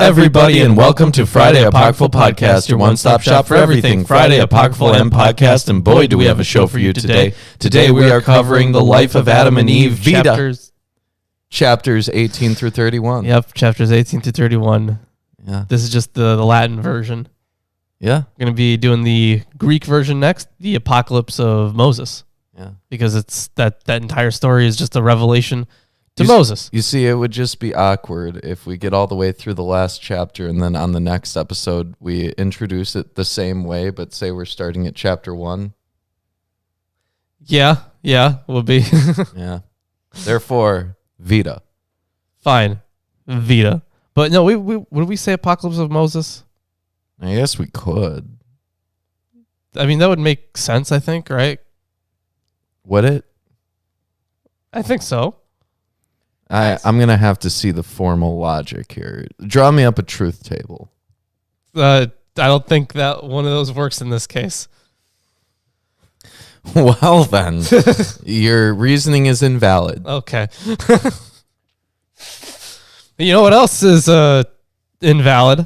everybody, and welcome to Friday Apocryphal Podcast, your one-stop shop for everything Friday Apocryphal and podcast. And boy, do we have a show for you today. Today we are covering the life of Adam and Eve, chapters 18 through 31. Yep, chapters 18 to 31. Yeah. This is just the Latin version. Yeah. We're going to be doing the Greek version next, the Apocalypse of Moses. Yeah. Because it's that entire story is just a revelation to Moses. You see, it would just be awkward if we get all the way through the last chapter and then on the next episode we introduce it the same way, but say we're starting at chapter 1. Yeah, would be. Yeah. Therefore, Vita. Fine. Vita. But no, would we say Apocalypse of Moses? I guess we could. I mean, that would make sense, I think, right? Would it? I think so. I'm going to have to see the formal logic here. Draw me up a truth table. I don't think that one of those works in this case. Well, then, your reasoning is invalid. Okay. You know what else is invalid?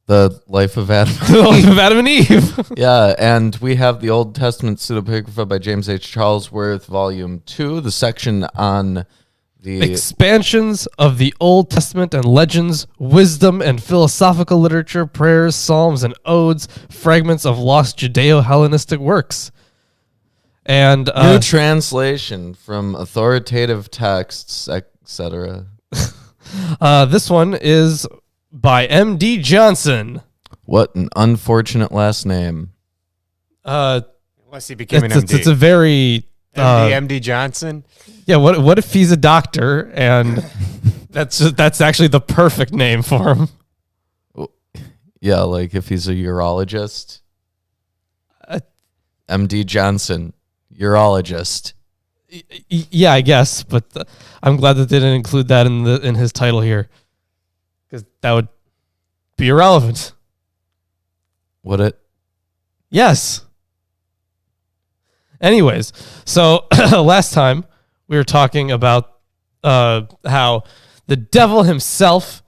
The life of Adam. The life of Adam and Eve. Yeah, and we have the Old Testament Pseudepigrapha by James H. Charlesworth, Volume 2, the section on the expansions of the Old Testament and legends, wisdom and philosophical literature, prayers, psalms, and odes, fragments of lost Judeo-Hellenistic works. And new translation from authoritative texts, etc. This one is by M.D. Johnson. What an unfortunate last name. Unless he became an MD. It's a very... MD Johnson? Yeah, what if he's a doctor and that's actually the perfect name for him? Yeah, like if he's a urologist. MD Johnson, urologist. Yeah, I guess, but I'm glad that they didn't include that in his title here, because that would be irrelevant. Would it? Yes. Anyways, so last time we were talking about how the devil himself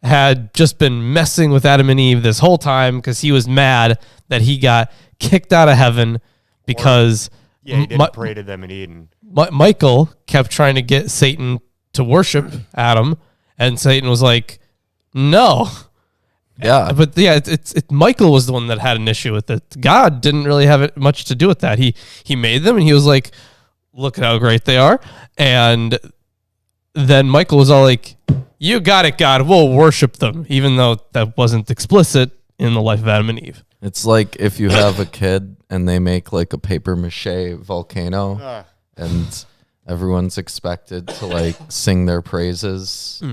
had just been messing with Adam and Eve this whole time because he was mad that he got kicked out of heaven because he didn't pray to them in Eden. Michael kept trying to get Satan to worship Adam, and Satan was like, no. Yeah. But yeah, it's Michael was the one that had an issue with it. God didn't really have much to do with that. He made them, and he was like, look at how great they are. And then Michael was all like, you got it, God. We'll worship them, even though that wasn't explicit in the life of Adam and Eve. It's like if you have a kid and they make like a paper mache volcano and everyone's expected to like sing their praises.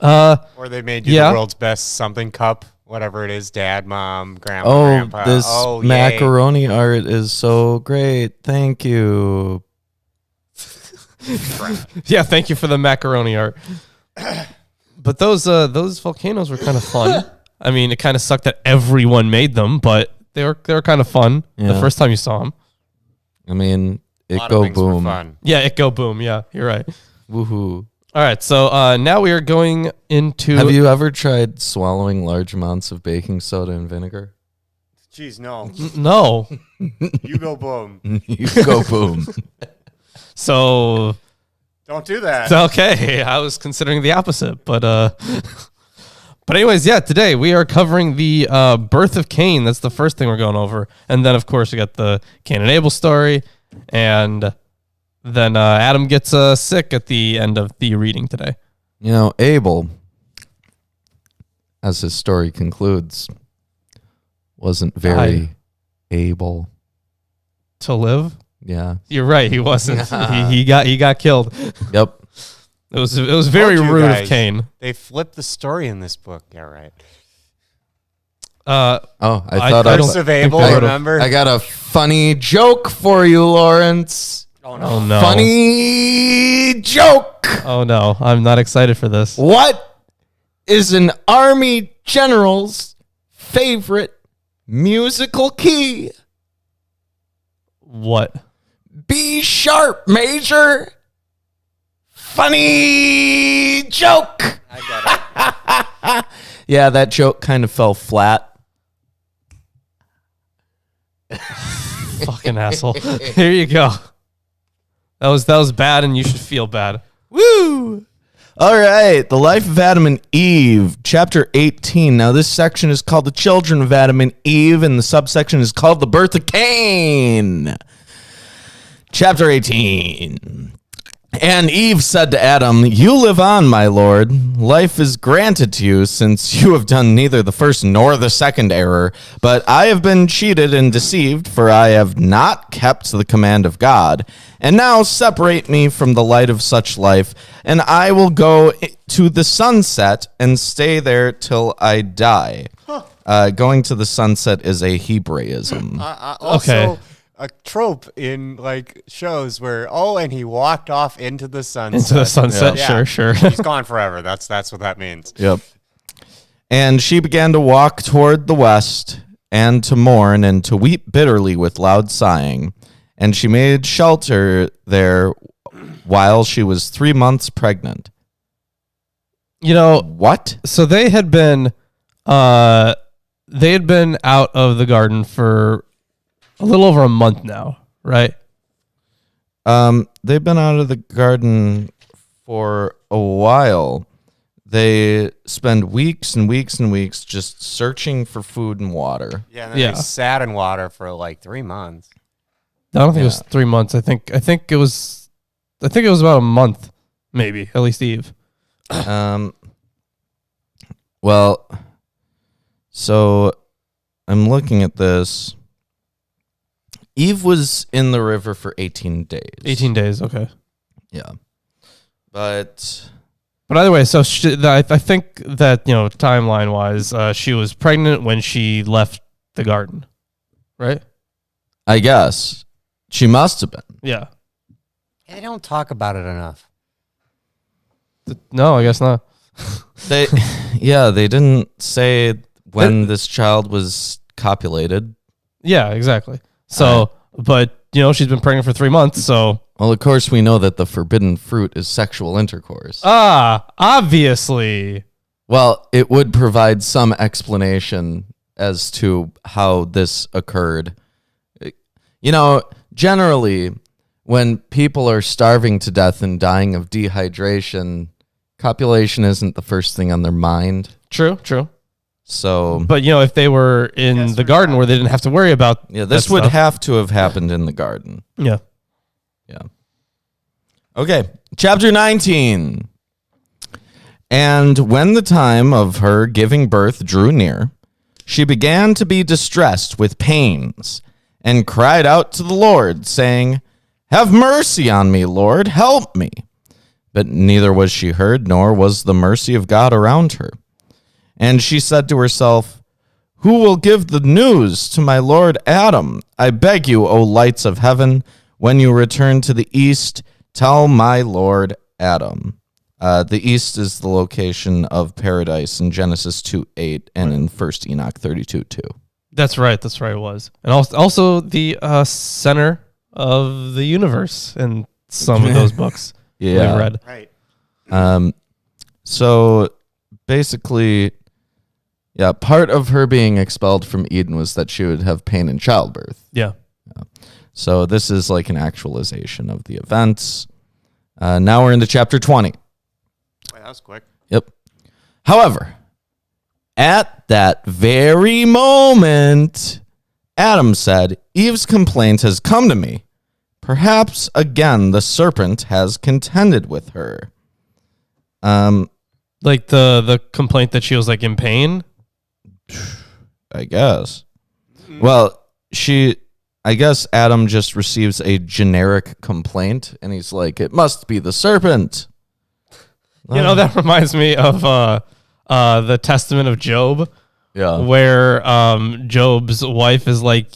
Or they made you the world's best something cup, whatever it is, dad, mom, grandpa. This macaroni art is so great. Thank you. Yeah, thank you for the macaroni art. But those volcanoes were kind of fun. I mean, it kind of sucked that everyone made them, but they were kind of fun the first time you saw them. I mean, it go boom. Yeah, it go boom. Yeah, you're right. Woohoo. All right, so now we are going into... Have you ever tried swallowing large amounts of baking soda and vinegar? Jeez, no. No. You go boom. You go boom. So... Don't do that. Okay, I was considering the opposite, but anyways, yeah, today we are covering the birth of Cain. That's the first thing we're going over. And then, of course, we got the Cain and Abel story, and... Then Adam gets sick at the end of the reading today. You know, Abel, as his story concludes, wasn't very able to live. Yeah, you're right. He wasn't. he got killed. Yep. It was very rude of Cain. They flipped the story in this book. Yeah, right. I thought Curse of Abel. Remember? I got a funny joke for you, Lawrence. Oh no! Funny joke. Oh no! I'm not excited for this. What is an army general's favorite musical key? What? B sharp, Major. Funny joke. I got it. Yeah, that joke kind of fell flat. Fucking asshole. Here you go. That was bad, and you should feel bad. Woo! All right, the life of Adam and Eve, chapter 18. Now, this section is called the children of Adam and Eve, and the subsection is called the birth of Cain. Chapter 18. And Eve said to Adam, "You live on, my lord. Life is granted to you, since you have done neither the first nor the second error. But I have been cheated and deceived, for I have not kept the command of God. And now separate me from the light of such life, and I will go to the sunset and stay there till I die." Going to the sunset is a Hebraism. Okay. A trope in like shows where and he walked off into the sunset. Into the sunset, Yeah. sure. He's gone forever. That's what that means. Yep. And she began to walk toward the west, and to mourn, and to weep bitterly with loud sighing. And she made shelter there while she was 3 months pregnant. You know, What? so they had been out of the garden for a little over a month now, right? They've been out of the garden for a while. They spend weeks and weeks and weeks just searching for food and water. Yeah, and then they sat in water for like 3 months. I don't think it was 3 months. I think it was about a month, maybe, at least Eve. Well, so I'm looking at this. Eve was in the river for 18 days. 18 days, okay. Yeah. But either way, so I think that, timeline-wise, she was pregnant when she left the garden, right? I guess she must have been. Yeah. They don't talk about it enough. No, I guess not. They didn't say when this child was copulated. Yeah, exactly. So, but, she's been pregnant for 3 months, so. Well, of course, we know that the forbidden fruit is sexual intercourse. Obviously. Well, it would provide some explanation as to how this occurred. Generally, when people are starving to death and dying of dehydration, copulation isn't the first thing on their mind. True. So, but if they were in the garden where they didn't have to worry about this would have to have happened in the garden. Yeah. Okay, chapter 19. And when the time of her giving birth drew near, she began to be distressed with pains, and cried out to the Lord, saying, "Have mercy on me, Lord, help me." But neither was she heard, nor was the mercy of God around her. And she said to herself, "Who will give the news to my lord Adam? I beg you, O lights of heaven, when you return to the east, tell my lord Adam." The east is the location of paradise in Genesis 2:8 and in 1 Enoch 32:2. That's right. It was. And also the center of the universe in some of those books we read. Right. So basically, part of her being expelled from Eden was that she would have pain in childbirth. Yeah. So this is like an actualization of the events. Now we're into chapter 20. Wait, that was quick. Yep. However, at that very moment, Adam said, "Eve's complaint has come to me. Perhaps again the serpent has contended with her." Like the complaint that she was like in pain? I guess. Well, I guess Adam just receives a generic complaint, and he's like, "It must be the serpent." That reminds me of the Testament of Job. Yeah. Where Job's wife is like,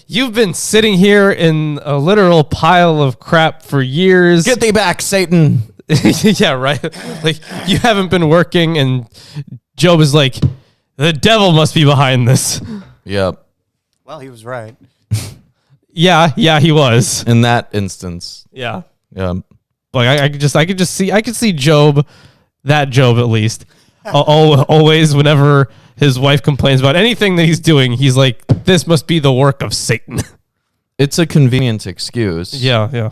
"You've been sitting here in a literal pile of crap for years. Get thee back, Satan. Yeah, right. Like, you haven't been working, and Job is like, "The devil must be behind this." Yep. Well, he was right. Yeah, he was. In that instance. Yeah. Yeah. Like I could see Job, that Job at least, Always, whenever his wife complains about anything that he's doing, he's like, "This must be the work of Satan." It's a convenient excuse. Yeah.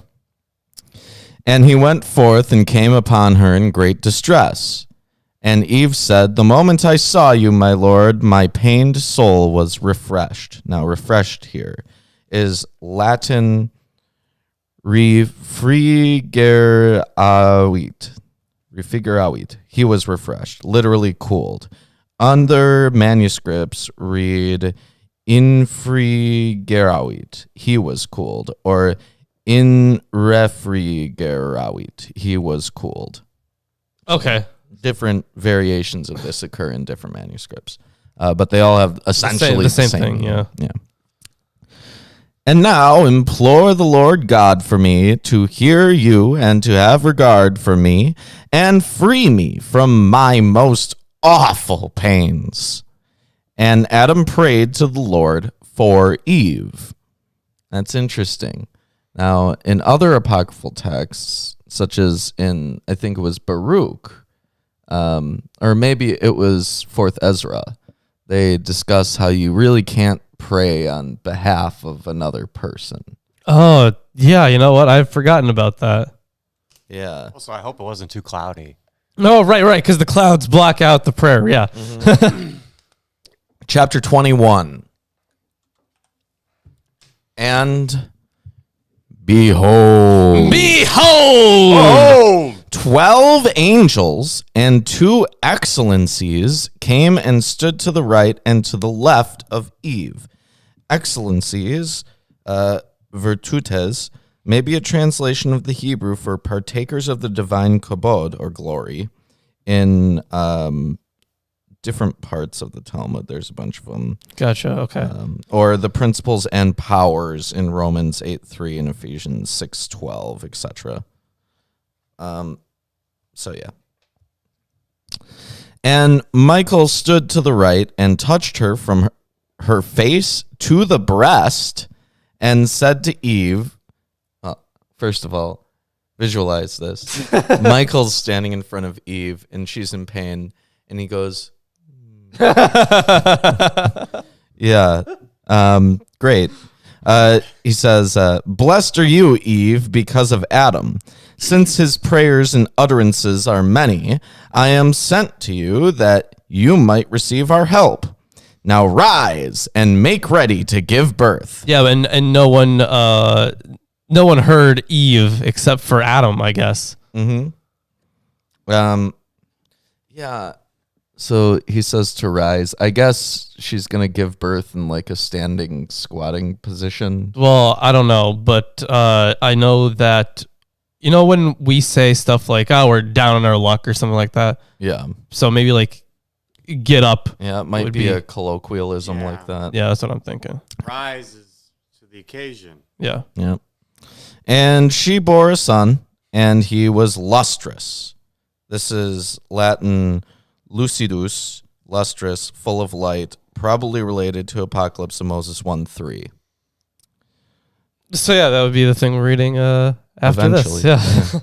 And he went forth and came upon her in great distress. And Eve said, "The moment I saw you, my Lord, my pained soul was refreshed." Now, refreshed here is Latin refrigeravit. He was refreshed, literally cooled. Other manuscripts read infrigeravit. He was cooled, or in refrigeravit. He was cooled. Okay. Different variations of this occur in different manuscripts, but they all have essentially the same thing. Yeah. And now implore the Lord God for me to hear you and to have regard for me and free me from my most awful pains. And Adam prayed to the Lord for Eve. That's interesting. Now, in other apocryphal texts, such as in, I think it was Baruch, or maybe it was 4th Ezra, they discuss how you really can't pray on behalf of another person. Oh, yeah. You know what? I've forgotten about that. Yeah. Also, I hope it wasn't too cloudy. No, right. Because the clouds block out the prayer. Yeah. Mm-hmm. Chapter 21. And behold. 12 angels and 2 excellencies came and stood to the right and to the left of Eve. Excellencies, virtutes, may be a translation of the Hebrew for partakers of the divine kabod, or glory, in different parts of the Talmud. There's a bunch of them. Gotcha, okay. Or the principles and powers in Romans 8:3 and Ephesians 6:12, etc. So yeah. And Michael stood to the right and touched her from her face to the breast and said to Eve, first of all, visualize this. Michael's standing in front of Eve and she's in pain and he goes, yeah, great. He says, "Blessed are you, Eve, because of Adam. Since his prayers and utterances are many, I am sent to you that you might receive our help. Now rise and make ready to give birth." Yeah, and no one heard Eve except for Adam, I guess. Mm-hmm. Yeah. So he says to rise. I guess she's going to give birth in like a standing squatting position. Well, I don't know, but I know that, you know, when we say stuff like, "Oh, we're down on our luck" or something like that. Yeah. So maybe like get up. Yeah, it might be a colloquialism like that. Yeah, that's what I'm thinking. Rises to the occasion. Yeah. Yeah. And she bore a son, and he was lustrous. This is Latin lucidus, lustrous, full of light, probably related to Apocalypse of Moses 1:3. So yeah, that would be the thing we're reading after Eventually, this. Yeah.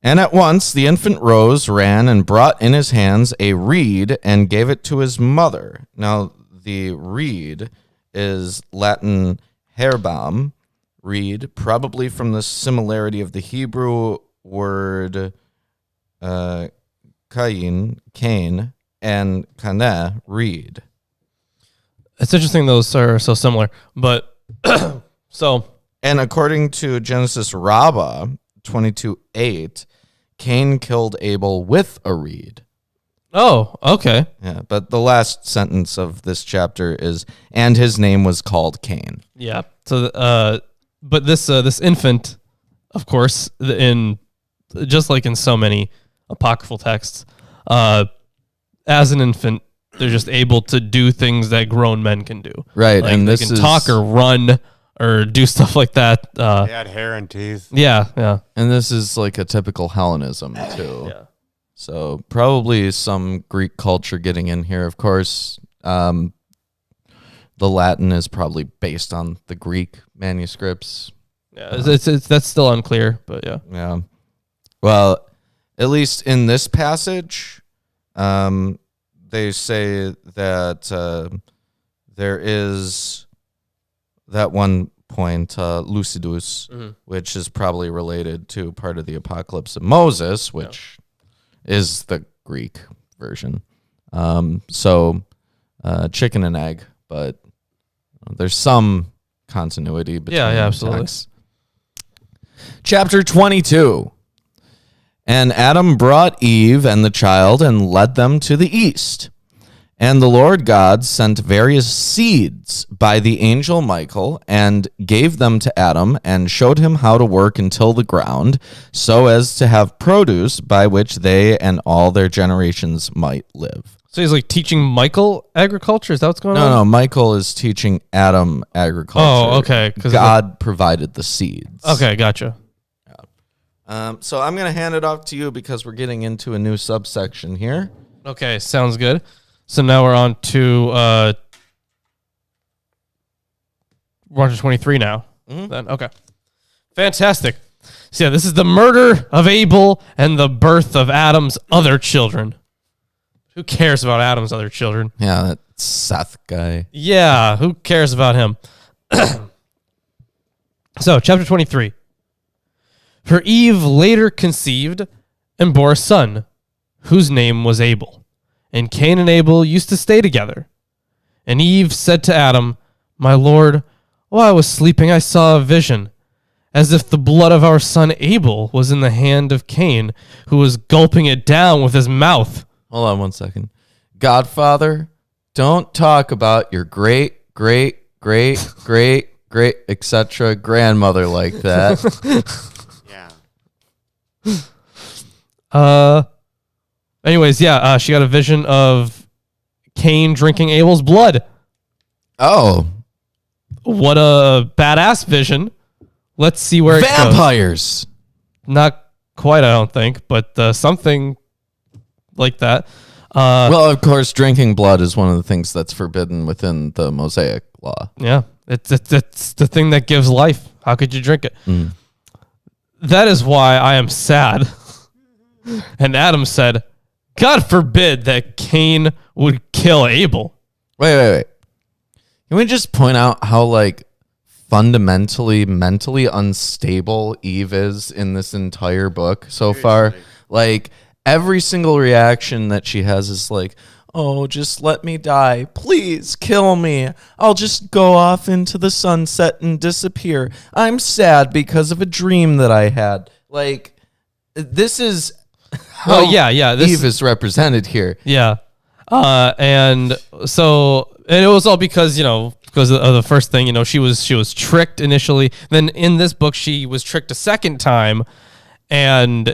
And at once the infant rose, ran, and brought in his hands a reed and gave it to his mother. Now, the reed is Latin herbam, reed, probably from the similarity of the Hebrew word Cain, and kaneh, reed. It's interesting those are so similar, but so. And according to Genesis Rabbah 22:8, Cain killed Abel with a reed. Oh, okay. Yeah, but the last sentence of this chapter is, "And his name was called Cain." Yeah. So, but this infant, of course, in just like in so many apocryphal texts, as an infant, they're just able to do things that grown men can do. Right, like and they this can is talk or run or do stuff like that. They had hair and teeth. Yeah. and this is like a typical Hellenism too. Yeah. So probably some Greek culture getting in here. Of course, the Latin is probably based on the Greek manuscripts. Yeah, it's that's still unclear, but yeah. Yeah. Well, at least in this passage, they say that there is that one point, Lucidus, which is probably related to part of the Apocalypse of Moses, which is the Greek version. So chicken and egg, but there's some continuity between absolutely. texts. Chapter 22. And Adam brought Eve and the child and led them to the east. And the Lord God sent various seeds by the angel Michael and gave them to Adam and showed him how to work and till the ground so as to have produce by which they and all their generations might live. So he's like teaching Michael agriculture? Is that what's going on? No, Michael is teaching Adam agriculture. Oh, okay. God provided the seeds. Okay, gotcha. So I'm going to hand it off to you because we're getting into a new subsection here. Okay, sounds good. So now we're on to 23 now. Then okay, fantastic. So yeah, this is the murder of Abel and the birth of Adam's other children. Who cares about Adam's other children? Yeah, that Seth guy. Yeah, who cares about him? So chapter 23. For Eve later conceived and bore a son, whose name was Abel. And Cain and Abel used to stay together. And Eve said to Adam, My Lord, while I was sleeping, I saw a vision, as if the blood of our son Abel was in the hand of Cain, who was gulping it down with his mouth. Hold on one second. Godfather, don't talk about your great, etc. grandmother like that. Anyways, she got a vision of Cain drinking Abel's blood. Oh. What a badass vision. Let's see where it goes. Vampires. Not quite, I don't think, but something like that. Well, of course, drinking blood is one of the things that's forbidden within the Mosaic law. Yeah, it's the thing that gives life. How could you drink it? That is why I am sad. And Adam said, God forbid that Cain would kill Abel. Wait. Can we just point out how, fundamentally, mentally unstable Eve is in this entire book so far? Every single reaction that she has is oh, just let me die. Please kill me. I'll just go off into the sunset and disappear. I'm sad because of a dream that I had. This is how Eve is represented here. Yeah. And it was all because of the first thing, she was tricked initially. Then in this book, she was tricked a second time, and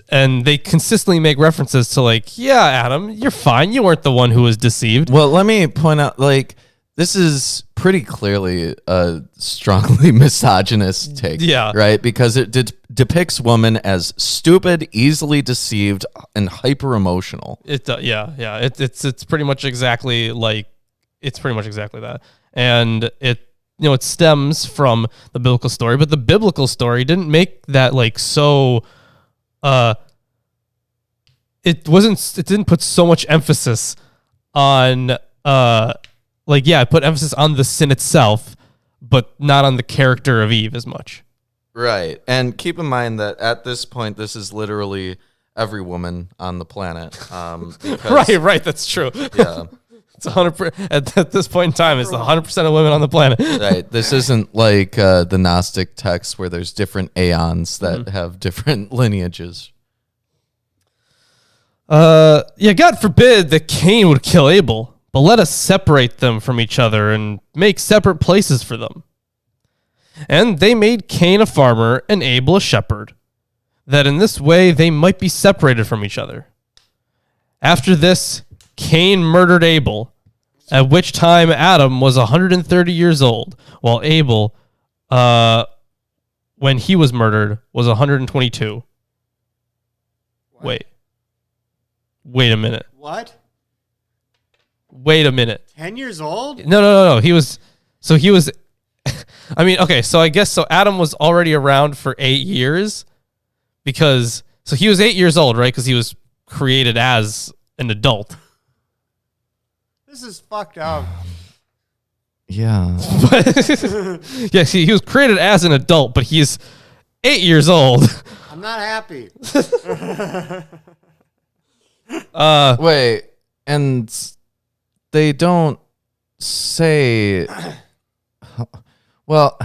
they consistently make references to Adam, you're fine. You weren't the one who was deceived. Well, let me point out, this is pretty clearly a strongly misogynist take, right? Because it depicts woman as stupid, easily deceived, and hyper emotional. It's pretty much exactly that, and it stems from the biblical story, but the biblical story didn't make that so. It didn't put so much emphasis on it put emphasis on the sin itself, but not on the character of Eve as much. Right. And keep in mind that at this point, this is literally every woman on the planet. Right. That's true. Yeah. It's 100%. At this point in time, it's 100% of women on the planet. Right. This isn't like the Gnostic texts where there's different aeons that have different lineages. God forbid that Cain would kill Abel, but let us separate them from each other and make separate places for them. And they made Cain a farmer and Abel a shepherd, that in this way they might be separated from each other. After this, Cain murdered Abel, at which time Adam was 130 years old, while Abel, when he was murdered, was 122. What? Wait a minute. What? Wait a minute. 10 years old? No. He was. I mean, okay. So I guess Adam was already around for 8 years, because he was 8 years old, right? Because he was created as an adult. This is fucked up. Yeah. Yeah, see, he was created as an adult, but he's 8 years old. I'm not happy. Wait, and they don't say. Well,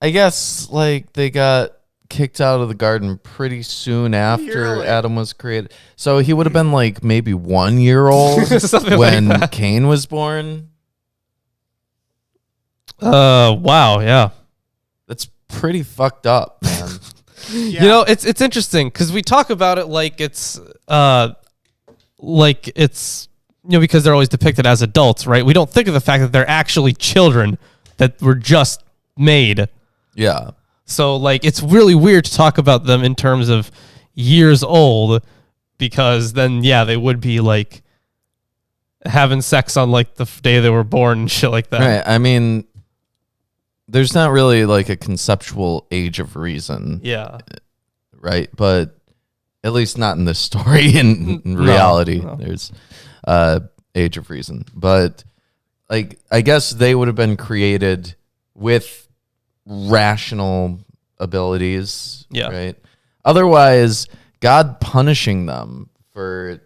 I guess like they got kicked out of the garden pretty soon after Adam was created. So he would have been like maybe 1 year old when like Cain was born. Wow, yeah. That's pretty fucked up, man. Yeah. You know, it's interesting because we talk about it like it's because they're always depicted as adults, right? We don't think of the fact that they're actually children that were just made. Yeah. So like it's really weird to talk about them in terms of years old because then they would be like having sex on like the day they were born and shit like that. Right. I mean, there's not really like a conceptual age of reason. Yeah. Right. But at least not in this story. In reality, no. There's age of reason. But like, I guess they would have been created with rational abilities. Yeah. Right. Otherwise, God punishing them for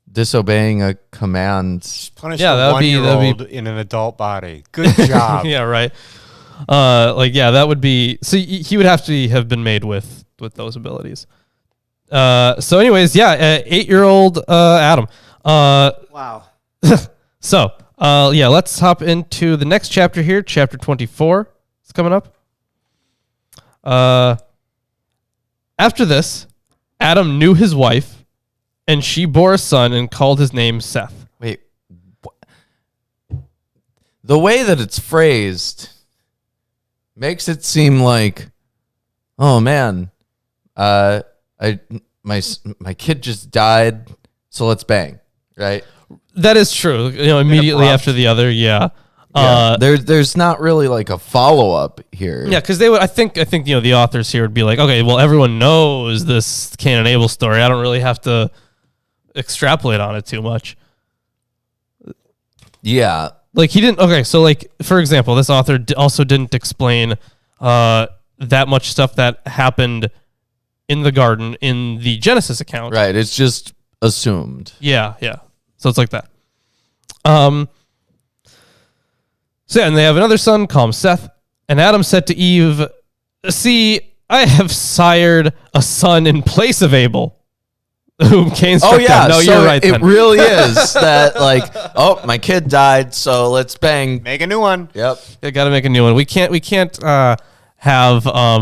disobeying a command. Punish a 1-year-old in an adult body. Good job. Yeah. Right. That would be, so he would have to have been made with those abilities. So anyways, 8-year-old, Adam, wow. So, let's hop into the next chapter here. Chapter 24 is coming up. After this, Adam knew his wife and she bore a son and called his name Seth. Wait, the way that it's phrased makes it seem like, oh man, my kid just died, so let's bang, right? That is true. You know, immediately after the other, there's not really like a follow up here. Yeah, because they would. I think the authors here would be like, okay, well, everyone knows this Cain and Abel story. I don't really have to extrapolate on it too much. Yeah. Like he didn't. Okay, so like for example, this author also didn't explain that much stuff that happened in the garden in the Genesis account. Right. It's just assumed. Yeah. So it's like that. And they have another son called Seth. And Adam said to Eve, "See, I have sired a son in place of Abel." Whom Cain struck down. No, so you're right. It really is that like, oh, my kid died, so let's bang. Make a new one. Yep. They got to make a new one. We can't have Well,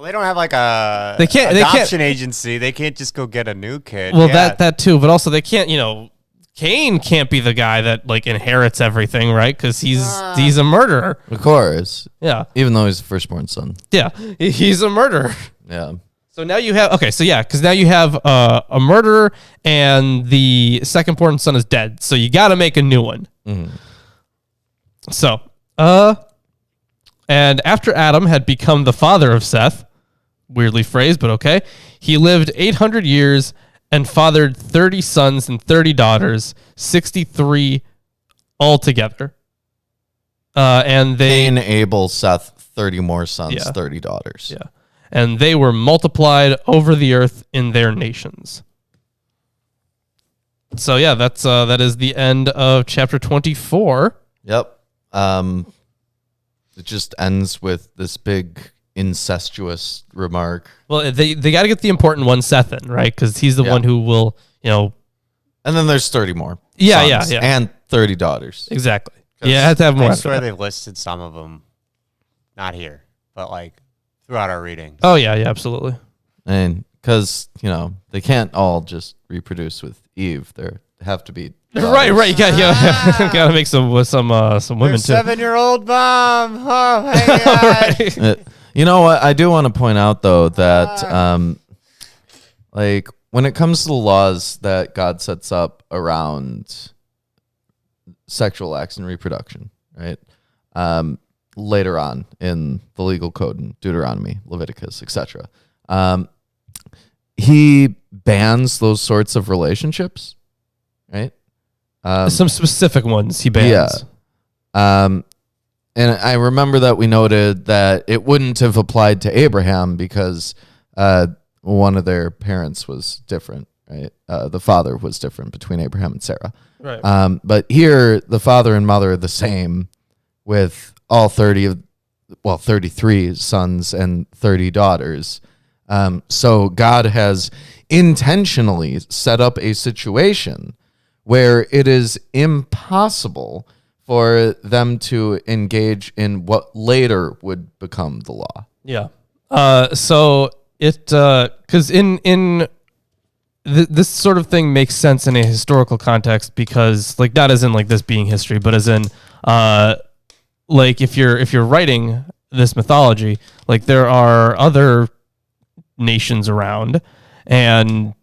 they don't have like a adoption agency. They can't just go get a new kid. Well, that too, but also they can't. Cain can't be the guy that like inherits everything, right? Because he's a murderer. Of course. Yeah. Even though he's the firstborn son. Yeah, he's a murderer. Yeah. So now you have because now you have a murderer and the second-born son is dead. So you got to make a new one. Mm-hmm. So, and after Adam had become the father of Seth, weirdly phrased, but okay, he lived 800 years and fathered 30 sons and 30 daughters, 63 altogether. And they Cain, Abel, Seth, 30 more sons, 30 daughters. Yeah. And they were multiplied over the earth in their nations. So that is the end of chapter 24. Yep. It just ends with this big incestuous remark. Well, they got to get the important one, Seth, in, right? Because he's the one who will, And then there's 30 more. Yeah. And 30 daughters. Exactly. Yeah, I have to have more. I swear they listed some of them, not here, but like throughout our reading. Oh, yeah, absolutely. And because, they can't all just reproduce with Eve. There have to be daughters. Right. You got to make some women too. 7-year-old mom. Oh, my God. You know what? I do want to point out, though, that when it comes to the laws that God sets up around sexual acts and reproduction, right? Later on in the legal code in Deuteronomy, Leviticus, etc. He bans those sorts of relationships, right? Some specific ones he bans. Yeah. And I remember that we noted that it wouldn't have applied to Abraham because one of their parents was different, right? The father was different between Abraham and Sarah. Right. But here, the father and mother are the same with all 33 sons and 30 daughters. So God has intentionally set up a situation where it is impossible for them to engage in what later would become the law. Yeah. So it, because this sort of thing makes sense in a historical context because, like, not as in like this being history, but as in, like if you're writing this mythology, like there are other nations around, and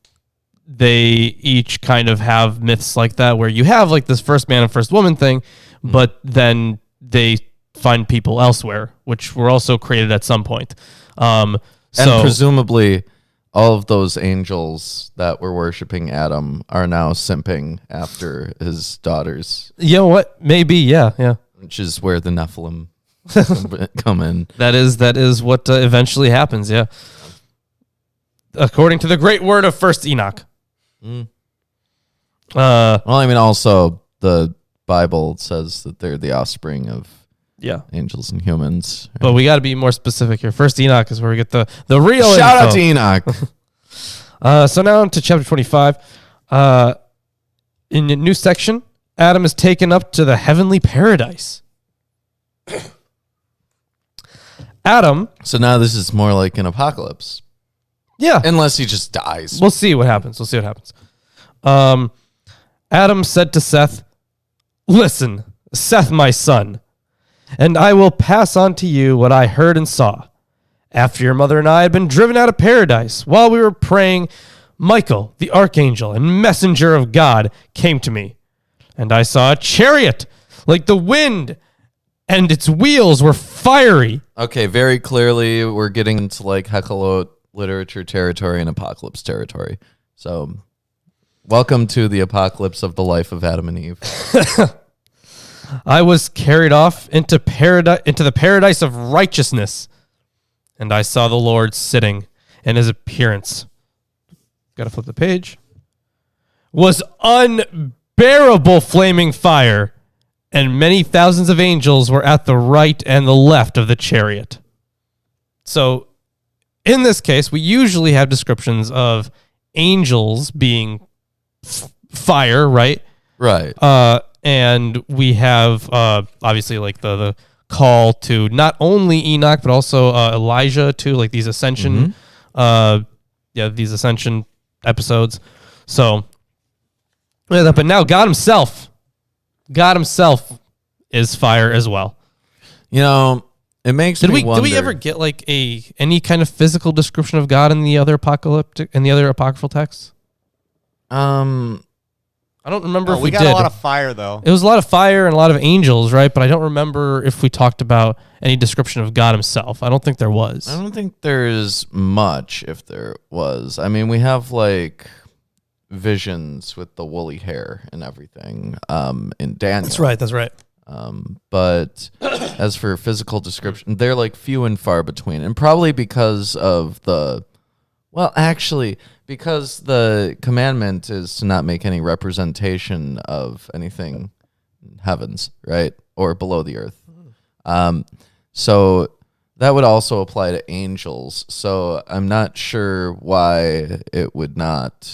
they each kind of have myths like that where you have like this first man and first woman thing, but then they find people elsewhere, which were also created at some point. And presumably all of those angels that were worshiping Adam are now simping after his daughters. You know what? Maybe, yeah. Which is where the Nephilim come in. That is what eventually happens, yeah. According to the great word of First Enoch. Well, I mean, also the Bible says that they're the offspring of angels and humans. But we got to be more specific here. First Enoch is where we get the real Shout info. out to Enoch. So now into chapter 25. In a new section, Adam is taken up to the heavenly paradise. Adam. So now this is more like an apocalypse. Yeah. Unless he just dies. We'll see what happens. Adam said to Seth, "Listen, Seth, my son, and I will pass on to you what I heard and saw. After your mother and I had been driven out of paradise, while we were praying, Michael, the archangel and messenger of God, came to me. And I saw a chariot like the wind, and its wheels were fiery." Okay, very clearly we're getting into like Heckelot literature territory and apocalypse territory. So welcome to the apocalypse of the life of Adam and Eve. "I was carried off into the paradise of righteousness, and I saw the Lord sitting, and his appearance," gotta flip the page, "was unbearable flaming fire, and many thousands of angels were at the right and the left of the chariot." So in this case, we usually have descriptions of angels being fire, right? Right. And we have obviously like the call to not only Enoch but also Elijah to like these ascension, these ascension episodes. So, but now God Himself is fire as well. You know, it makes me wonder. Did we ever get like any kind of physical description of God in the other apocryphal texts? I don't remember if we did. We got a lot of fire, though. It was a lot of fire and a lot of angels, right? But I don't remember if we talked about any description of God Himself. I don't think there was. I don't think there's much, if there was. I mean, we have like visions with the woolly hair and everything in Daniel. That's right. But as for physical description, they're like few and far between. And probably because of because the commandment is to not make any representation of anything in heavens, right? Or below the earth. So that would also apply to angels. So I'm not sure why it would not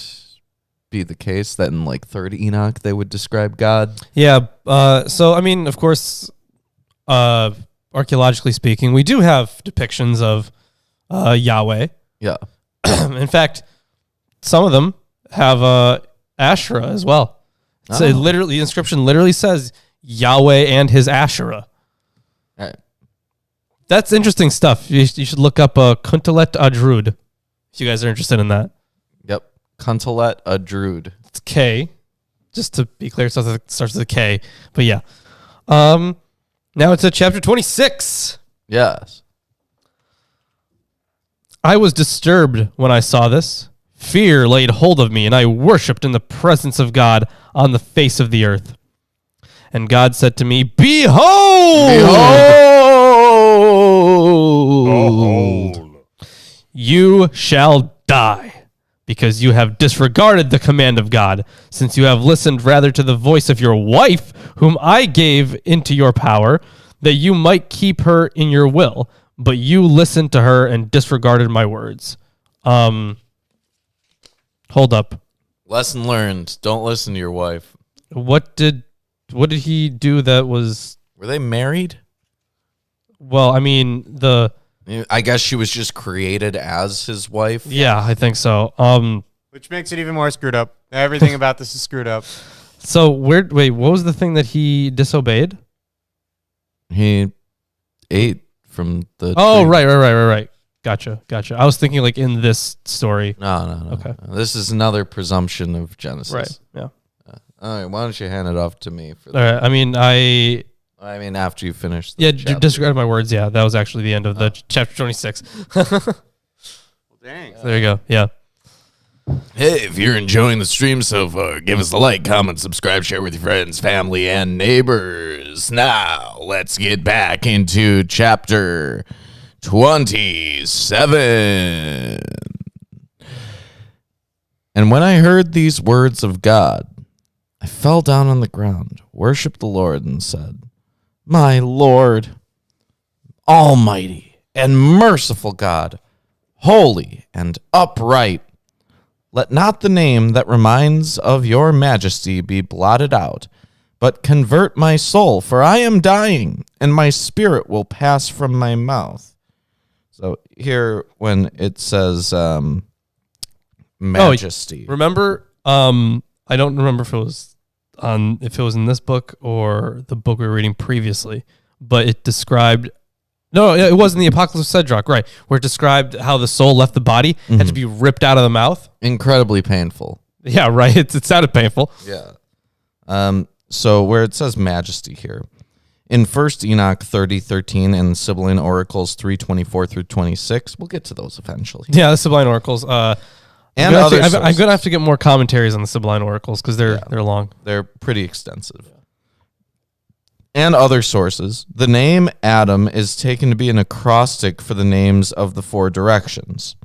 be the case that in like Third Enoch they would describe God. Yeah. So, I mean, of course, archaeologically speaking, we do have depictions of Yahweh. Yeah. In fact, some of them have Asherah as well. So the inscription literally says Yahweh and his Asherah. All right. That's interesting stuff. You should look up Kuntalet Adrud if you guys are interested in that. Yep. Kuntalet Adrud. It's K. Just to be clear, it starts with a K. But yeah. Now it's at chapter 26. Yes. "I was disturbed when I saw this. Fear laid hold of me, and I worshipped in the presence of God on the face of the earth. And God said to me, Behold! You shall die, because you have disregarded the command of God, since you have listened rather to the voice of your wife, whom I gave into your power, that you might keep her in your will. But you listened to her and disregarded my words. Hold up. Lesson learned. Don't listen to your wife. What did he do that was... Were they married? Well, I mean, I guess she was just created as his wife. Yeah, I think so. Which makes it even more screwed up. Everything about this is screwed up. So wait, what was the thing that he disobeyed? He ate from the Oh, tree. right. Gotcha. I was thinking like in this story. No. Okay. This is another presumption of Genesis. Right. Yeah. All right. Why don't you hand it off to me? All right. I mean, after you finish. Disregard my words. Yeah, that was actually the end of the chapter 26. Dang. So there you go. Yeah. Hey, if you're enjoying the stream so far, give us a like, comment, subscribe, share with your friends, family, and neighbors. Now, let's get back into chapter 27. And when I heard these words of God, I fell down on the ground, worshiped the Lord, and said, My Lord, almighty and merciful God, holy and upright, let not the name that reminds of your majesty be blotted out, but convert my soul, for I am dying, and my spirit will pass from my mouth. So here, when it says majesty. Remember, I don't remember if it was in this book or the book we were reading previously, but it described... No, it wasn't the Apocalypse of Cedroc, right, where it described how the soul left the body, had to be ripped out of the mouth. Incredibly painful. Yeah, right. It sounded painful. Yeah. So where it says majesty here, in 1 Enoch 30:13 and Sibylline Oracles 3:24 through 26, we'll get to those eventually. Yeah, the Sibylline Oracles. And I'm other going sources. to have to get more commentaries on the Sibylline Oracles because they're long. They're pretty extensive. And other sources, the name Adam is taken to be an acrostic for the names of the four directions.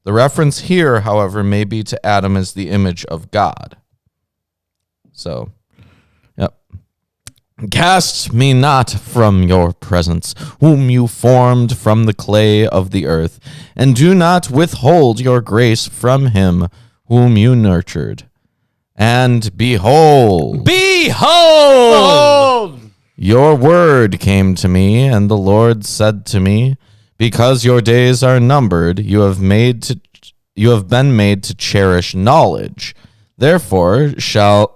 The reference here, however, may be to Adam as the image of God. So, yep. Cast me not from your presence, whom you formed from the clay of the earth, and do not withhold your grace from him whom you nurtured. And behold! Your word came to me, and the Lord said to me, because your days are numbered, you have been made to cherish knowledge. Therefore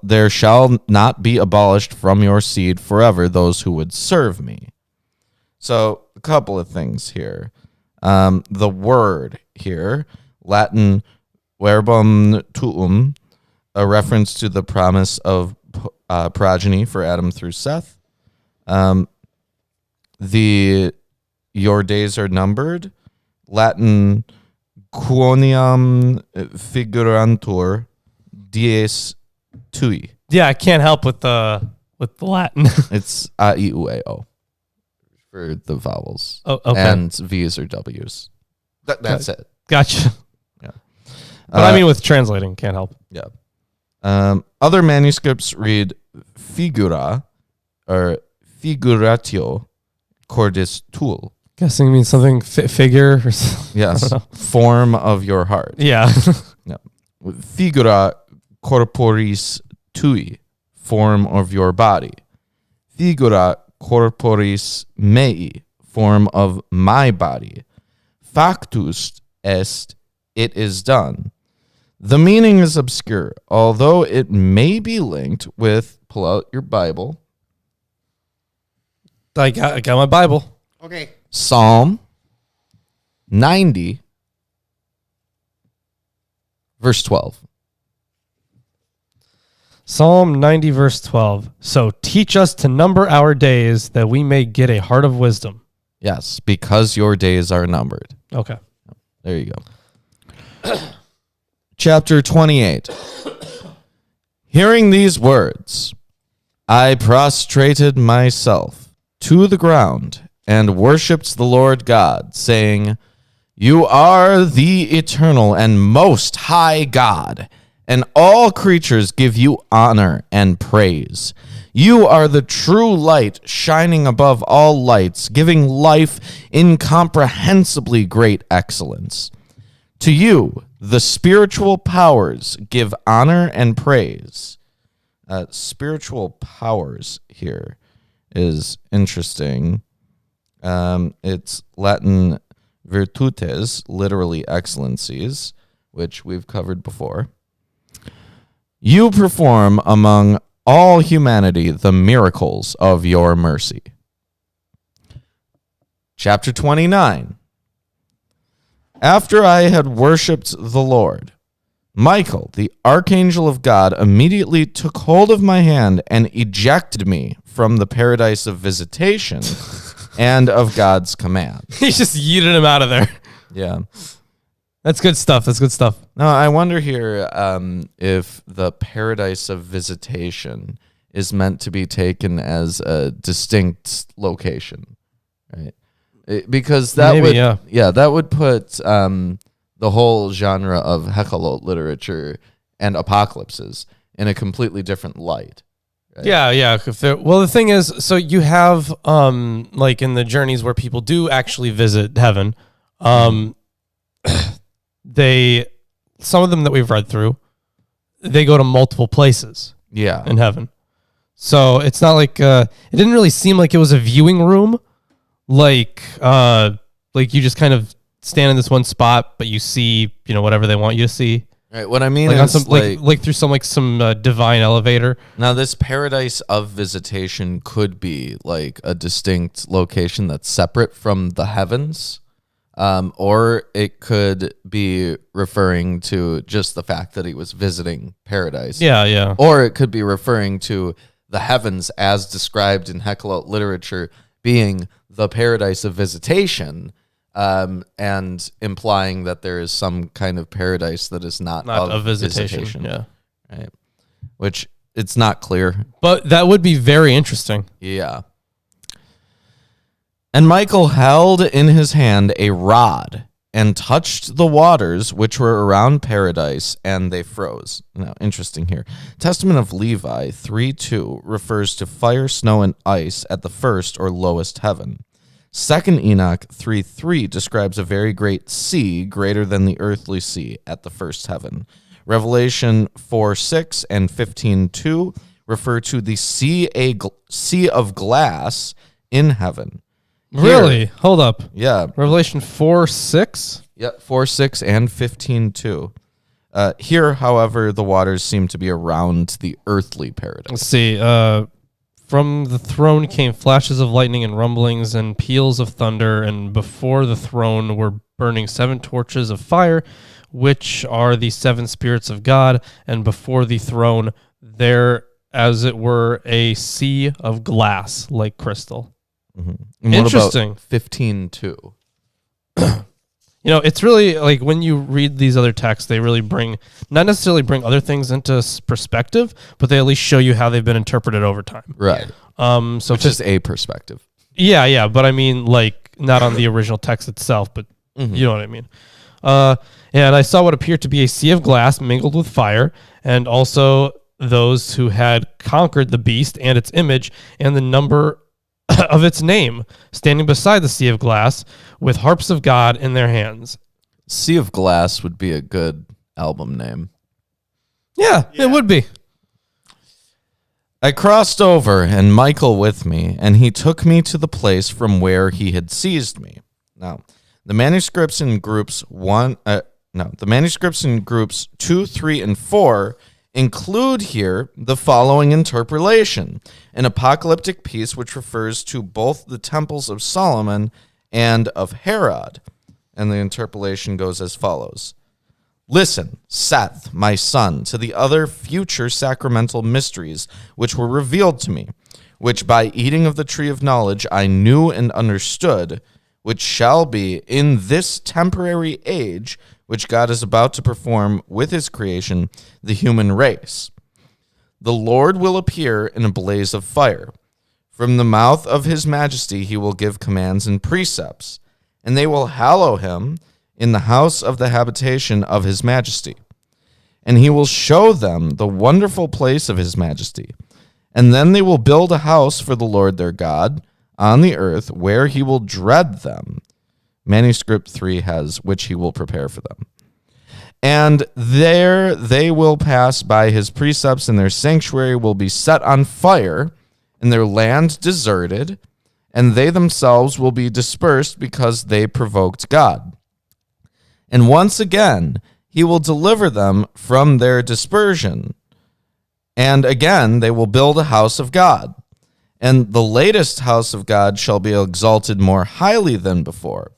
there shall not be abolished from your seed forever those who would serve me. So a couple of things here. The word here, Latin verbum tuum, a reference to the promise of progeny for Adam through Seth. Your days are numbered, Latin quoniam figurantur dies tui. Yeah, I can't help with the Latin. It's a, e, u, a, o for the vowels. Oh, okay. And V's or W's. That's it. Gotcha. Yeah. But I mean, with translating, can't help. Yeah. Other manuscripts read figura or figuratio cordis tuul. Guessing means something figure or something. Yes. Form of your heart. Yeah. Yeah. Figura corporis tui, form of your body. Figura corporis mei, form of my body. Factus est, it is done. The meaning is obscure, although it may be linked with, pull out your Bible. I got my Bible. Okay. Psalm 90, verse 12. Psalm 90, verse 12. So teach us to number our days that we may get a heart of wisdom. Yes, because your days are numbered. Okay. There you go. Chapter 28. Hearing these words, I prostrated myself to the ground and worshipped the Lord God, saying, You are the eternal and most high God, and all creatures give you honor and praise. You are the true light, shining above all lights, giving life incomprehensibly great excellence. To you, the spiritual powers give honor and praise. Spiritual powers here is interesting. It's Latin virtutes, literally excellencies, which we've covered before. You perform among all humanity the miracles of your mercy. Chapter 29. After I had worshipped the Lord, Michael, the archangel of God, immediately took hold of my hand and ejected me from the paradise of visitation and of God's command. He just yeeted him out of there. Yeah. That's good stuff. Now, I wonder here if the paradise of visitation is meant to be taken as a distinct location, right? Because that that would put the whole genre of Hechelot literature and apocalypses in a completely different light. Right? Yeah. Well, the thing is, so you have like in the journeys where people do actually visit heaven, some of them that we've read through, they go to multiple places. Yeah, in heaven. So it's not like it didn't really seem like it was a viewing room. Like you just kind of stand in this one spot, but you see, whatever they want you to see. Right. What I mean like is on some, through some divine elevator. Now, this paradise of visitation could be like a distinct location that's separate from the heavens, or it could be referring to just the fact that he was visiting paradise. Yeah. Or it could be referring to the heavens as described in Hechelot literature being the paradise of visitation, and implying that there is some kind of paradise that is not of visitation. Yeah. Right. Which it's not clear. But that would be very interesting. Yeah. And Michael held in his hand a rod and touched the waters which were around paradise, and they froze. Now, interesting here. Testament of Levi 3:2 refers to fire, snow, and ice at the first or lowest heaven. 2 Enoch 3:3 describes a very great sea, greater than the earthly sea, at the first heaven. Revelation 4:6 and 15:2 refer to the sea of glass in heaven. Really? Hold up. Yeah. Revelation 4:6? Yeah, 4:6 and 15:2. Here, however, the waters seem to be around the earthly paradise. Let's see. From the throne came flashes of lightning and rumblings and peals of thunder, and before the throne were burning 7 torches of fire, which are the 7 spirits of God, and before the throne there, as it were, a sea of glass like crystal. Mm-hmm. Interesting. What about 15:2? It's really like when you read these other texts, they really not necessarily bring other things into perspective, but they at least show you how they've been interpreted over time. Right. Which is a perspective. Yeah. But I mean, like, not on the original text itself, but you know what I mean. And I saw what appeared to be a sea of glass mingled with fire, and also those who had conquered the beast and its image and the number of its name, standing beside the sea of glass with harps of God in their hands. Sea of Glass would be a good album name. Yeah, it would be. I crossed over, and Michael with me, and he took me to the place from where he had seized me. Now, the manuscripts in groups 2, 3, and 4 include here the following interpolation, an apocalyptic piece which refers to both the temples of Solomon and of Herod. And the interpolation goes as follows. Listen, Seth, my son, to the other future sacramental mysteries which were revealed to me, which by eating of the tree of knowledge I knew and understood, which shall be in this temporary age, which God is about to perform with his creation, the human race. The Lord will appear in a blaze of fire. From the mouth of his majesty he will give commands and precepts, and they will hallow him in the house of the habitation of his majesty. And he will show them the wonderful place of his majesty. And then they will build a house for the Lord their God on the earth, where he will dread them. Manuscript 3 has, which he will prepare for them. And there they will pass by his precepts, and their sanctuary will be set on fire, and their land deserted, and they themselves will be dispersed because they provoked God. And once again, he will deliver them from their dispersion. And again, they will build a house of God. And the latest house of God shall be exalted more highly than before.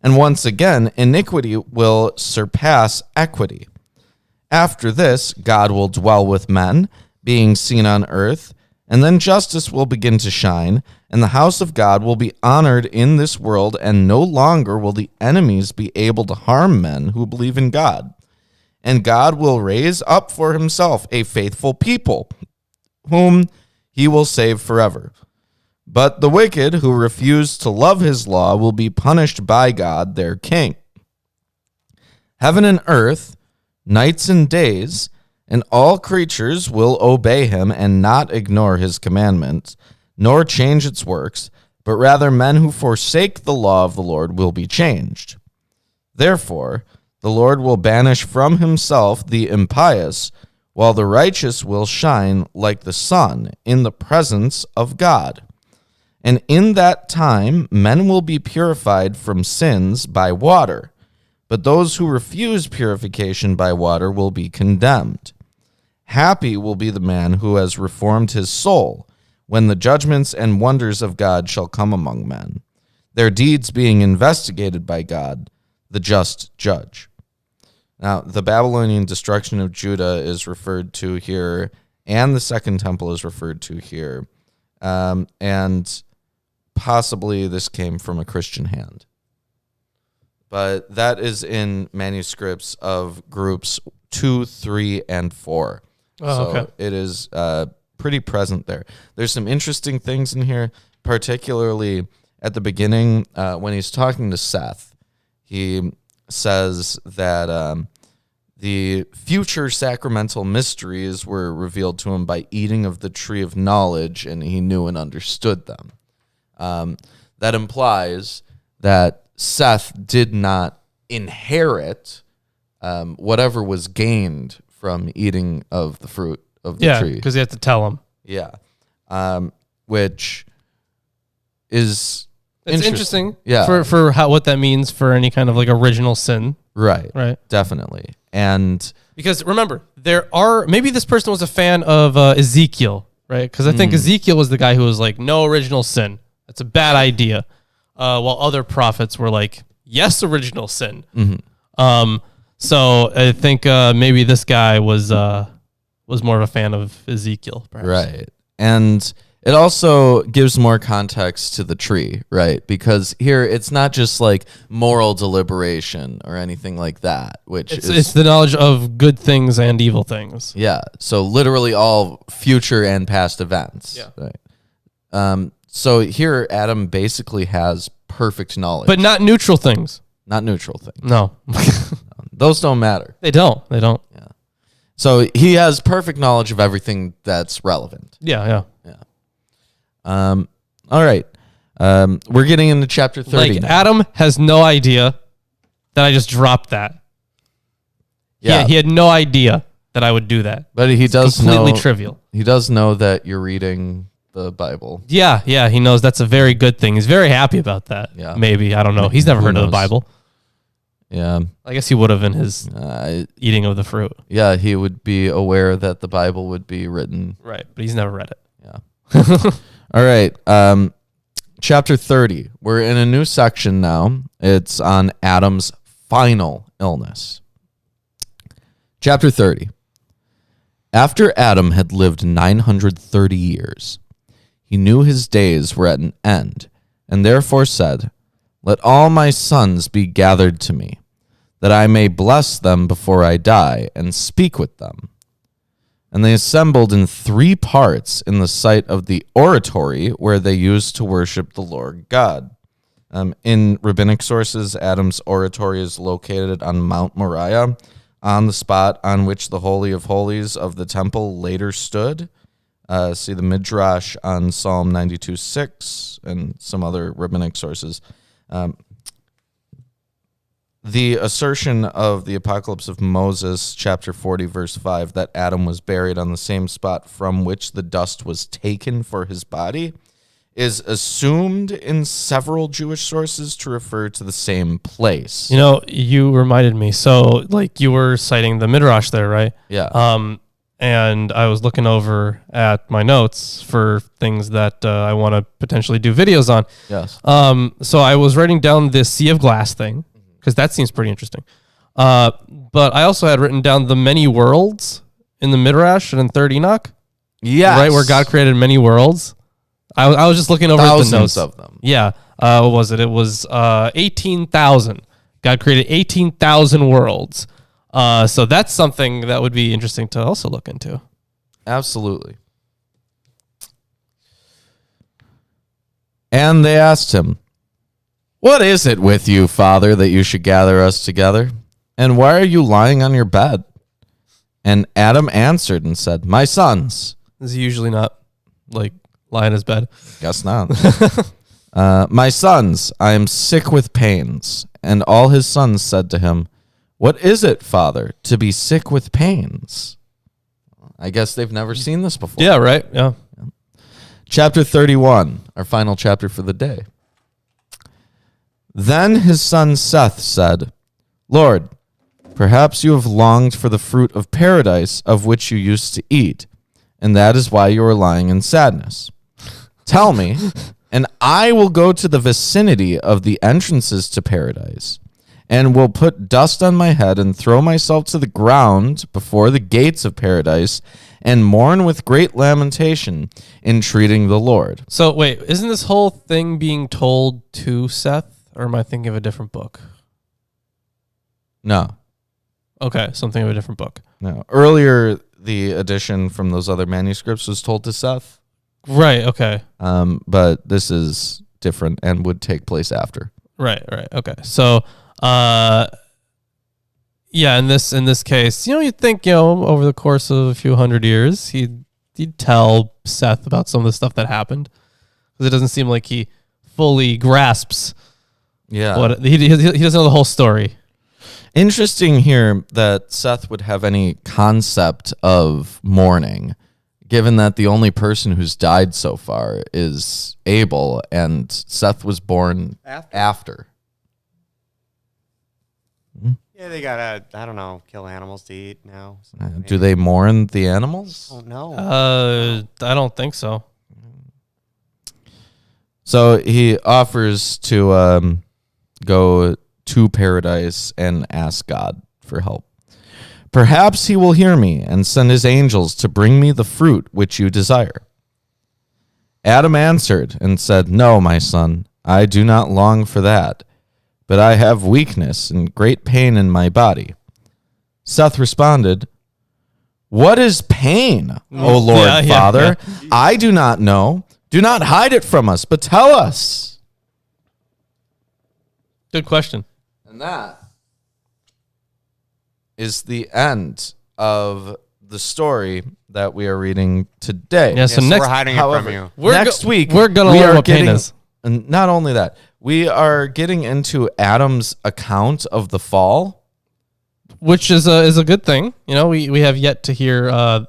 And once again, iniquity will surpass equity. After this, God will dwell with men, being seen on earth, and then justice will begin to shine, and the house of God will be honored in this world, and no longer will the enemies be able to harm men who believe in God. And God will raise up for himself a faithful people, whom he will save forever. But the wicked who refuse to love his law will be punished by God, their king. Heaven and earth, nights and days, and all creatures will obey him and not ignore his commandments, nor change its works, but rather men who forsake the law of the Lord will be changed. Therefore, the Lord will banish from himself the impious, while the righteous will shine like the sun in the presence of God. And in that time, men will be purified from sins by water, but those who refuse purification by water will be condemned. Happy will be the man who has reformed his soul, when the judgments and wonders of God shall come among men, their deeds being investigated by God, the just judge. Now, the Babylonian destruction of Judah is referred to here, and the Second Temple is referred to here, and possibly this came from a Christian hand. But that is in manuscripts of groups 2, 3, and 4. Oh, okay. So it is pretty present there. There's some interesting things in here, particularly at the beginning when he's talking to Seth. He says that the future sacramental mysteries were revealed to him by eating of the tree of knowledge, and he knew and understood them. That implies that Seth did not inherit whatever was gained from eating of the fruit of the tree. Yeah, because you have to tell him. Yeah. Which is... It's interesting yeah. for what that means for any kind of like original sin. Right. Right. Definitely. And because remember, maybe this person was a fan of Ezekiel, right? Because I think Ezekiel was the guy who was like, no original sin. That's a bad idea. While other prophets were like, yes, original sin. Mm-hmm. So I think maybe this guy was more of a fan of Ezekiel, perhaps. Right. And it also gives more context to the tree, right? Because here it's not just like moral deliberation or anything like that, it's the knowledge of good things and evil things. Yeah. So literally all future and past events. Yeah. Right. So here Adam basically has perfect knowledge. But not neutral things. Not neutral things. No. Those don't matter. They don't. Yeah. So he has perfect knowledge of everything that's relevant. Yeah. All right. We're getting into chapter 30 now. Adam has no idea that I just dropped that. Yeah, he had no idea that I would do that. But he does completely trivial. He does know that you're reading the Bible. Yeah, he knows that's a very good thing. He's very happy about that. Yeah. Maybe, I don't know. He's never heard of the Bible. Yeah. I guess he would have in his eating of the fruit. Yeah, he would be aware that the Bible would be written. Right, but he's never read it. Yeah. All right. Chapter 30. We're in a new section now. It's on Adam's final illness. Chapter 30. After Adam had lived 930 years, he knew his days were at an end, and therefore said, let all my sons be gathered to me, that I may bless them before I die and speak with them. And they assembled in 3 parts in the site of the oratory where they used to worship the Lord God. In rabbinic sources, Adam's oratory is located on Mount Moriah, on the spot on which the Holy of Holies of the temple later stood. See the Midrash on Psalm 92:6 and some other rabbinic sources. The assertion of the Apocalypse of Moses, chapter 40, verse 5, that Adam was buried on the same spot from which the dust was taken for his body, is assumed in several Jewish sources to refer to the same place. You know, you reminded me. So, like, you were citing the Midrash there, right? Yeah. And I was looking over at my notes for things that I want to potentially do videos on. Yes. So I was writing down this sea of glass thing, because that seems pretty interesting. But I also had written down the many worlds in the Midrash and in 3rd Enoch. Yes. Right, where God created many worlds. I was just looking over at the notes of them. Yeah. What was it? It was 18,000. God created 18,000 worlds. So that's something that would be interesting to also look into. Absolutely. And they asked him, "What is it with you, Father, that you should gather us together? And why are you lying on your bed?" And Adam answered and said, "My sons." Is he usually not like lie in his bed? Guess not. "My sons, I am sick with pains." And all his sons said to him, "What is it, Father, to be sick with pains?" I guess they've never seen this before. Yeah, right. Yeah. Chapter 31, our final chapter for the day. Then his son Seth said, "Lord, perhaps you have longed for the fruit of paradise of which you used to eat, and that is why you are lying in sadness. Tell me, and I will go to the vicinity of the entrances to paradise, and will put dust on my head and throw myself to the ground before the gates of paradise and mourn with great lamentation, entreating the Lord." So wait, isn't this whole thing being told to Seth, or am I thinking of a different book? No. Okay, something of a different book. No. Earlier, the addition from those other manuscripts was told to Seth. Right, okay. But this is different and would take place after. Right, okay. So, yeah, in this case, you'd think, over the course of a few hundred years, he'd tell Seth about some of the stuff that happened, because it doesn't seem like he fully grasps. Yeah, what he doesn't know the whole story. Interesting here that Seth would have any concept of mourning, given that the only person who's died so far is Abel, and Seth was born after. Yeah, they gotta, I don't know, kill animals to eat now. Do they mourn the animals? Oh, no. I don't think so. So he offers to go to paradise and ask God for help. "Perhaps he will hear me and send his angels to bring me the fruit which you desire." Adam answered and said, "No, my son, I do not long for that, but I have weakness and great pain in my body." Seth responded, "What is pain, O Lord Father? Yeah. I do not know. Do not hide it from us, but tell us." Good question. And that is the end of the story that we are reading today. Yeah, so next, next, we're hiding it from you. Next week, we're going to learn what pain is. And not only that, we are getting into Adam's account of the fall, which is a good thing. We have yet to hear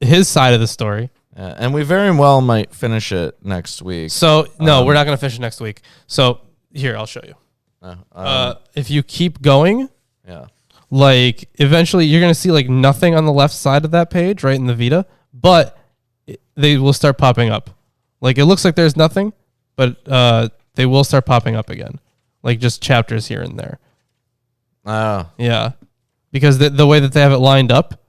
his side of the story. And we very well might finish it next week. So, no, we're not going to finish it next week. So, here, I'll show you. If you keep going, like, eventually you're going to see, like, nothing on the left side of that page, right, in the Vita, but they will start popping up. Like, it looks like there's nothing, but they will start popping up again. Like, just chapters here and there. Oh. Yeah. Because the way that they have it lined up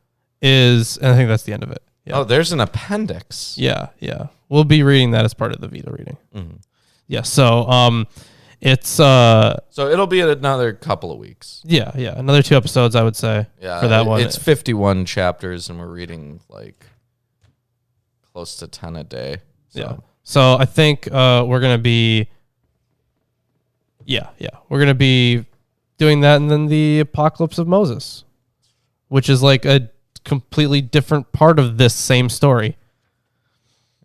is, and I think that's the end of it. Yeah. Oh, there's an appendix. Yeah. We'll be reading that as part of the Vita reading. Mm-hmm. Yeah, so It's so it'll be another couple of weeks. Yeah, another 2 episodes, I would say. Yeah, for that one. It's 51 chapters, and we're reading like close to 10 a day. So. Yeah. So I think we're gonna be. Yeah, we're gonna be doing that, and then the Apocalypse of Moses, which is like a completely different part of this same story.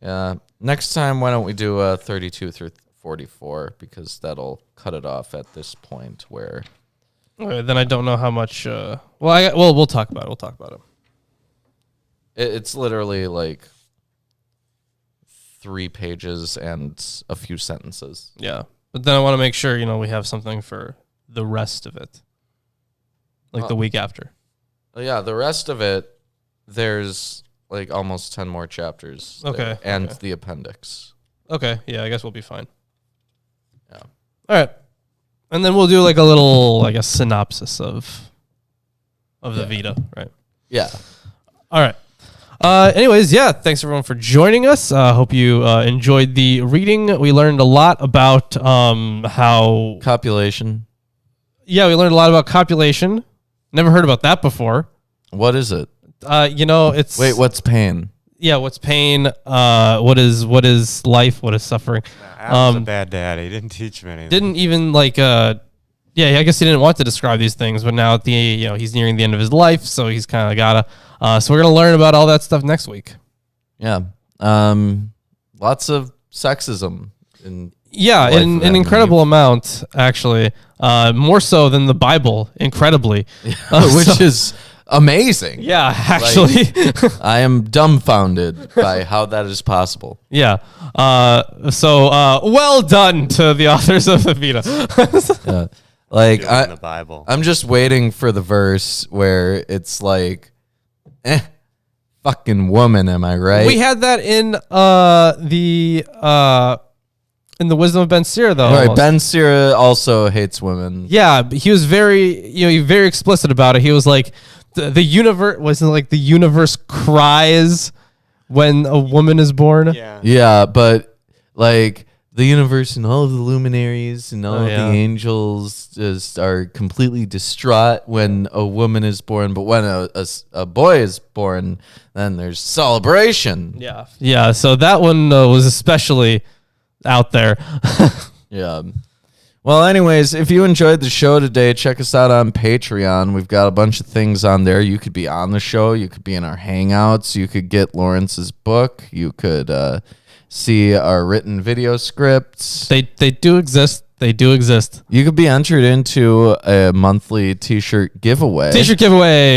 Yeah. Next time, why don't we do 32 through 44, because that'll cut it off at this point where. Okay, then I don't know how much. We'll talk about it. We'll talk about it. It's literally like 3 pages and a few sentences. Yeah, but then I want to make sure we have something for the rest of it, like the week after. Yeah, the rest of it, there's like almost 10 more chapters. Okay. And the appendix. Okay, yeah, I guess we'll be fine. Yeah. All right. And then we'll do like a little, like a synopsis of the Vita, right? Yeah. All right. Anyways, thanks everyone for joining us. Hope you enjoyed the reading. We learned a lot about how... Copulation. Yeah, we learned a lot about copulation. Never heard about that before. What is it? It's... Wait, what's pain? Yeah, what's pain? What is life? What is suffering? Adam's a bad dad. He didn't teach him anything. Didn't even I guess he didn't want to describe these things, but now at the he's nearing the end of his life, so he's kind of gotta. So we're gonna learn about all that stuff next week. Yeah. Lots of sexism. An incredible amount, actually. More so than the Bible, incredibly. Which is amazing. Yeah, actually. I am dumbfounded by how that is possible. Yeah. Well done to the authors of the Vita. Yeah. Like, in the Bible. I'm just waiting for the verse where it's like, fucking woman, am I right? We had that in the Wisdom of Ben Sira, though. Right, Ben Sira also hates women. Yeah, but he was very explicit about it. He was like, the universe wasn't like the universe cries when a woman is born. Yeah, but like the universe and all of the luminaries and all of the angels just are completely distraught when a woman is born. But when a boy is born, then there's celebration. Yeah. So that one was especially out there. Yeah. Well, anyways, if you enjoyed the show today, check us out on Patreon. We've got a bunch of things on there. You could be on the show. You could be in our hangouts. You could get Lawrence's book. You could see our written video scripts. They do exist. They do exist. You could be entered into a monthly T-shirt giveaway.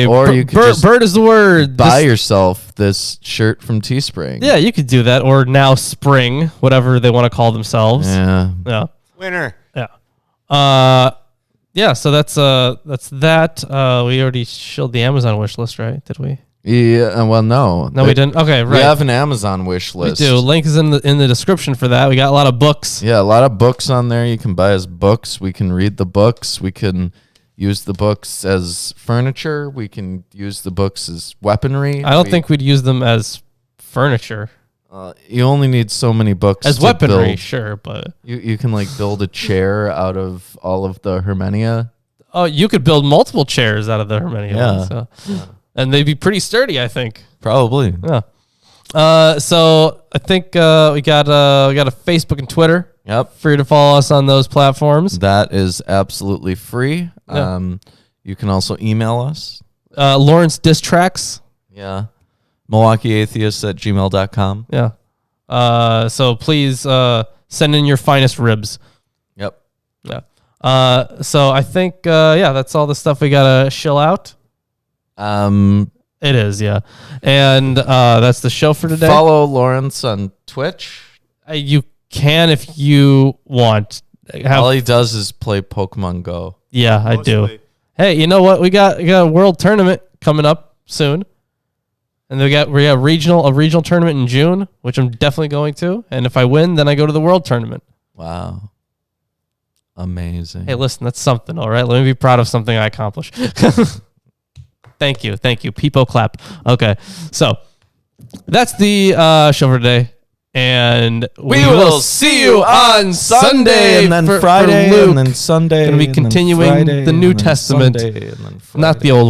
Or you could bird is the word. Buy yourself this shirt from Teespring. Yeah, you could do that. Or now Spring, whatever they want to call themselves. Yeah. Winner. Yeah. So that's that. We already showed the Amazon wish list, right? Did we? Yeah. Well, no. No, we didn't. Okay, right. We have an Amazon wish list. We do. Link is in the description for that. We got a lot of books. Yeah, a lot of books on there. You can buy us books. We can read the books. We can use the books as furniture. We can use the books as weaponry. I don't think we'd use them as furniture. You only need so many books as to weaponry, build. Sure, but you can like build a chair out of all of the Hermenia. Oh, you could build multiple chairs out of the Hermenia. Yeah. So. And they'd be pretty sturdy, I think. Probably. Yeah. So I think we got a Facebook and Twitter. Yep. Free to follow us on those platforms. That is absolutely free. Yeah. You can also email us. Lawrence Diss Tracks. Yeah. MilwaukeeAtheists@gmail.com. Yeah. So please send in your finest ribs. Yep. Yeah. So I think that's all the stuff we gotta shill out. It is, yeah. And that's the show for today. Follow Lawrence on Twitch. You can if you want. All he does is play Pokemon Go. Yeah, mostly. I do. Hey, you know what? We got a world tournament coming up soon. And we got a regional tournament in June, which I'm definitely going to. And if I win, then I go to the world tournament. Wow. Amazing. Hey, listen, that's something, all right? Let me be proud of something I accomplished. Thank you. Peepo clap. Okay, so that's the show for today. And we will see you on Sunday, and then Friday, and then Sunday. Going to be continuing the New Testament, not the old.